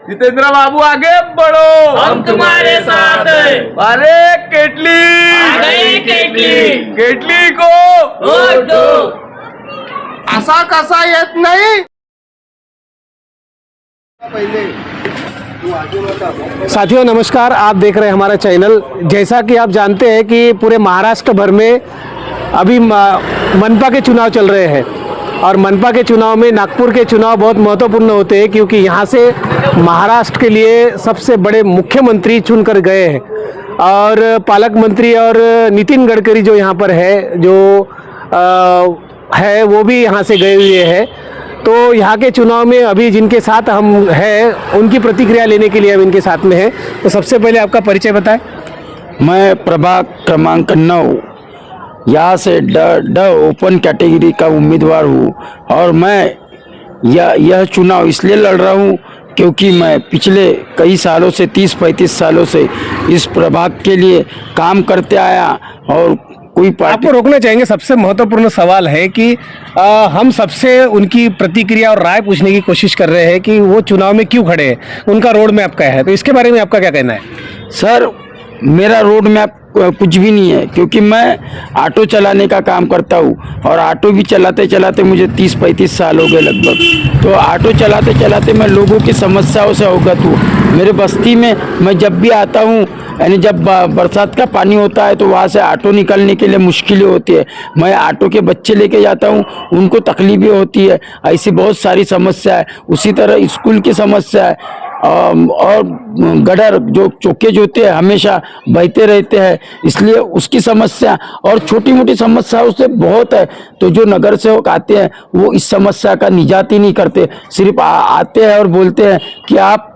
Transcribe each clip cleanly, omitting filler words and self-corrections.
जितेंद्र बाबू आगे बढ़ो, हम तुम्हारे साथ हैं। अरे केटली केटली को वोट दो। असा कसा येत नाही। साथियों नमस्कार, आप देख रहे हैं हमारा चैनल। जैसा कि आप जानते हैं कि पूरे महाराष्ट्र भर में अभी मनपा के चुनाव चल रहे हैं और मनपा के चुनाव में नागपुर के चुनाव बहुत महत्वपूर्ण होते हैं क्योंकि यहाँ से महाराष्ट्र के लिए सबसे बड़े मुख्यमंत्री चुनकर गए हैं और पालक मंत्री और नितिन गडकरी जो यहाँ पर है जो है वो भी यहाँ से गए हुए हैं। तो यहाँ के चुनाव में अभी जिनके साथ हम हैं उनकी प्रतिक्रिया लेने के लिए हम इनके साथ में हैं। तो सबसे पहले आपका परिचय बताएं। मैं प्रभाग क्रमांक 9 यहाँ से ड ओपन कैटेगरी का उम्मीदवार हूँ और मैं यह चुनाव इसलिए लड़ रहा हूँ क्योंकि मैं पिछले कई सालों से 30-35 सालों से इस प्रभाग के लिए काम करते आया और कोई पार्टी। आपको रोकना चाहेंगे। सबसे महत्वपूर्ण सवाल है कि हम सबसे उनकी प्रतिक्रिया और राय पूछने की कोशिश कर रहे हैं कि वो चुनाव में क्यों खड़े हैं, उनका रोड मैप क्या है। तो इसके बारे में आपका क्या कहना है? सर, मेरा रोड मैप कुछ भी नहीं है क्योंकि मैं ऑटो चलाने का काम करता हूँ और ऑटो भी चलाते चलाते मुझे 30-35 साल हो गए लगभग। तो ऑटो चलाते चलाते मैं लोगों की समस्याओं से अवगत हूँ। मेरे बस्ती में मैं जब भी आता हूँ, यानी जब बरसात का पानी होता है तो वहाँ से ऑटो निकलने के लिए मुश्किलें होती है। मैं ऑटो के बच्चे लेके जाता हूँ, उनको तकलीफें होती है। ऐसी बहुत सारी समस्या है। उसी तरह स्कूल की समस्या है और गटर जो चौके जो होते हैं हमेशा बहते रहते हैं, इसलिए उसकी समस्या और छोटी मोटी समस्याओं से बहुत है। तो जो नगर सेवक आते हैं वो इस समस्या का निजात ही नहीं करते, सिर्फ आते हैं और बोलते हैं कि आप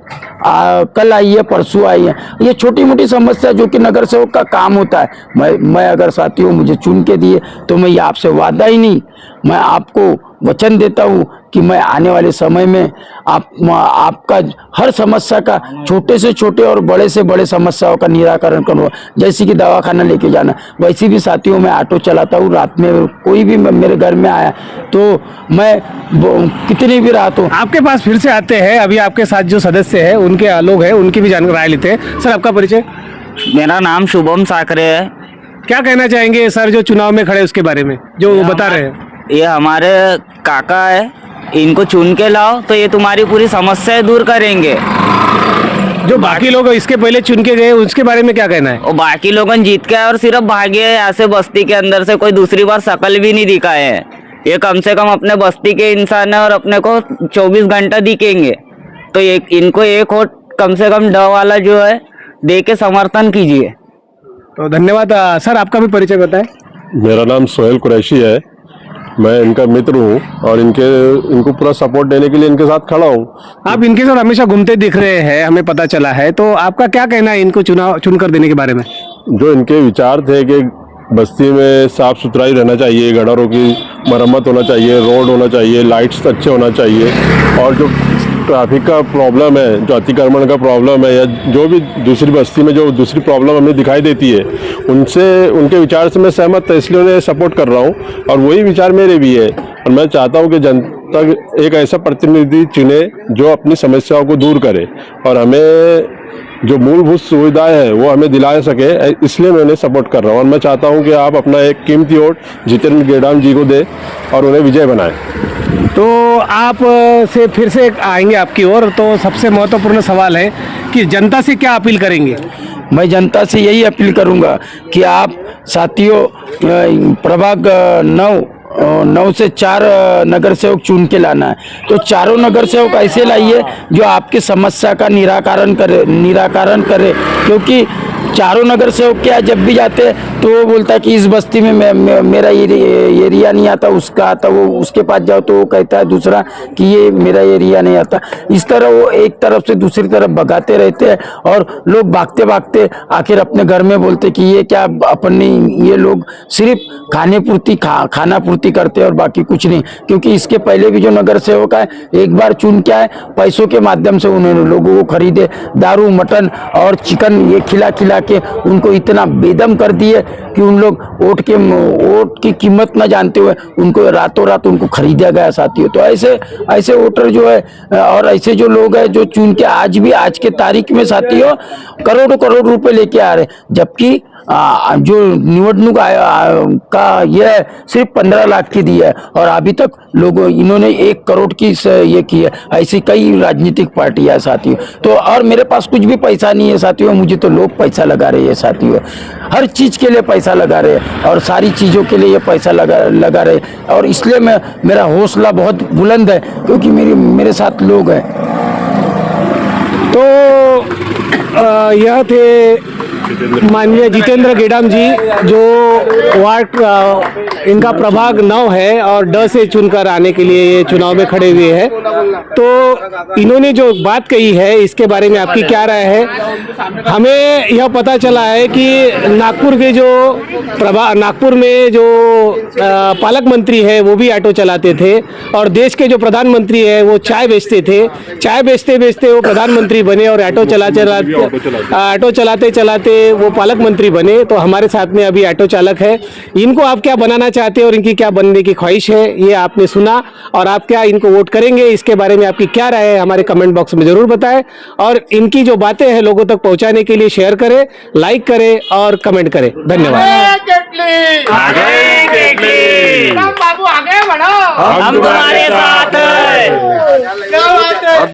कल आइए परसों आइए। ये छोटी मोटी समस्या जो कि नगर सेवक का काम होता है। मैं अगर साथियों मुझे चुन के दिए तो मैं ये आपसे वादा ही नहीं, मैं आपको वचन देता हूँ कि मैं आने वाले समय में आपका हर समस्या का छोटे से छोटे और बड़े से बड़े समस्याओं का निराकरण करूँगा। जैसे कि दवाखाना लेके जाना, वैसे भी साथियों मैं ऑटो चलाता हूँ। रात में कोई भी मेरे घर में आया तो मैं कितनी भी रात हो। आपके पास फिर से आते हैं। अभी आपके साथ जो सदस्य हैं उनके लोग हैं, उनकी भी जानकारी राय लेते हैं। सर, आपका परिचय? मेरा नाम शुभम साकरे है। क्या कहना चाहेंगे सर जो चुनाव में खड़े उसके बारे में जो वो बता रहे हैं? ये हमारे काका है, इनको चुन के लाओ तो ये तुम्हारी पूरी समस्याएं दूर करेंगे। जो बाकी लोग इसके पहले चुन के गए उसके बारे में क्या कहना है? और बाकी लोगों जीत के आए और सिर्फ भागे हैं यहाँ से बस्ती के अंदर से, कोई दूसरी बार शकल भी नहीं दिखाए हैं। ये कम से कम अपने बस्ती के इंसान है और अपने को 24 घंटा दिखेंगे। तो इनको एक वोट कम से कम ड वाला जो है दे के समर्थन कीजिए। तो धन्यवाद। सर, आपका भी परिचय बताएं। मेरा नाम सोहेल कुरैशी है, मैं इनका मित्र हूँ और इनको पूरा सपोर्ट देने के लिए इनके साथ खड़ा हूँ। आप इनके साथ हमेशा घूमते दिख रहे हैं, हमें पता चला है। तो आपका क्या कहना है इनको चुनाव चुनकर देने के बारे में? जो इनके विचार थे कि बस्ती में साफ सुथराई रहना चाहिए, गटारों की मरम्मत होना चाहिए, रोड होना चाहिए, लाइट्स अच्छे होना चाहिए और जो ट्रैफिक का प्रॉब्लम है, जो अतिक्रमण का प्रॉब्लम है या जो भी दूसरी बस्ती में जो दूसरी प्रॉब्लम हमें दिखाई देती है, उनके विचार से मैं सहमत था, इसलिए उन्हें सपोर्ट कर रहा हूँ और वही विचार मेरे भी है। और मैं चाहता हूँ कि जनता एक ऐसा प्रतिनिधि चुने जो अपनी समस्याओं को दूर करे और हमें जो मूलभूत सुविधाएं हैं वो हमें दिला सके, इसलिए मैं उन्हें सपोर्ट कर रहा हूँ। और मैं चाहता हूँ कि आप अपना एक कीमती वोट जितेंद्र गेडाम जी को दें और उन्हें विजय बनाएं। तो आप से फिर से आएंगे आपकी ओर। तो सबसे महत्वपूर्ण सवाल है कि जनता से क्या अपील करेंगे? मैं जनता से यही अपील करूंगा कि आप साथियों प्रभाग 9 से 4 नगर सेवक चुन के लाना है। तो चारों नगर सेवक ऐसे लाइए जो आपकी समस्या का निराकरण करे क्योंकि चारों नगर सेवक क्या जब भी जाते तो वो बोलता है कि इस बस्ती में मेरा एरिया नहीं आता, उसका आता। वो उसके पास जाओ तो वो कहता है दूसरा कि ये मेरा एरिया नहीं आता। इस तरह वो एक तरफ से दूसरी तरफ भगाते रहते हैं और लोग भागते भागते आखिर अपने घर में बोलते कि ये क्या अपनी, ये लोग सिर्फ खाना पूर्ति करते हैं और बाकी कुछ नहीं। क्योंकि इसके पहले भी जो नगर सेवक है एक बार चुन के आए, पैसों के माध्यम से उन्होंने लोगों को खरीदे, दारू मटन और चिकन ये खिला के उनको इतना बेदम कर दिए कि उन लोग वोट की कीमत न जानते हुए उनको रातों रात उनको खरीदा गया साथियों। तो ऐसे वोटर जो है और ऐसे जो लोग हैं जो चुन के आज भी आज के तारीख में साथियों करोड़ों करोड़ रुपए लेके आ रहे हैं, जबकि जो निवडणूक का ये सिर्फ 15 लाख की दी है और अभी तक लोगों इन्होंने 1 करोड़ की ये की है। ऐसी कई राजनीतिक पार्टियां है साथियों। तो और मेरे पास कुछ भी पैसा नहीं है साथियों, मुझे तो लोग पैसा लगा रहे हैं साथियों, हर चीज के लिए पैसा लगा रहे हैं और सारी चीजों के लिए ये पैसा लगा रहे हैं। और इसलिए मेरा हौसला बहुत बुलंद है क्योंकि मेरे साथ लोग हैं। तो यह थे माननीय जितेंद्र गेडाम जी, जो वार्ड इनका प्रभाग 9 है और ड से चुनकर आने के लिए ये चुनाव में खड़े हुए हैं। तो इन्होंने जो बात कही है इसके बारे में आपकी क्या राय है? हमें यह पता चला है कि नागपुर में जो पालक मंत्री है वो भी ऑटो चलाते थे और देश के जो प्रधानमंत्री है वो चाय बेचते थे। चाय बेचते बेचते वो प्रधानमंत्री बने और ऑटो चलाते चलाते वो पालक मंत्री बने। तो हमारे साथ में अभी ऑटो चालक है। इनको आप क्या बनाना चाहते हैं और इनकी क्या बनने की ख्वाहिश है ये आपने सुना, और आप क्या इनको वोट करेंगे इसके बारे में आपकी क्या राय है हमारे कमेंट बॉक्स में जरूर बताएं। और इनकी जो बातें हैं लोगों तक पहुंचाने के लिए शेयर करें, लाइक करें और कमेंट करें। धन्यवाद। बाबू आगे बढ़ो, हम तुम्हारे साथ हैं। क्या बात है।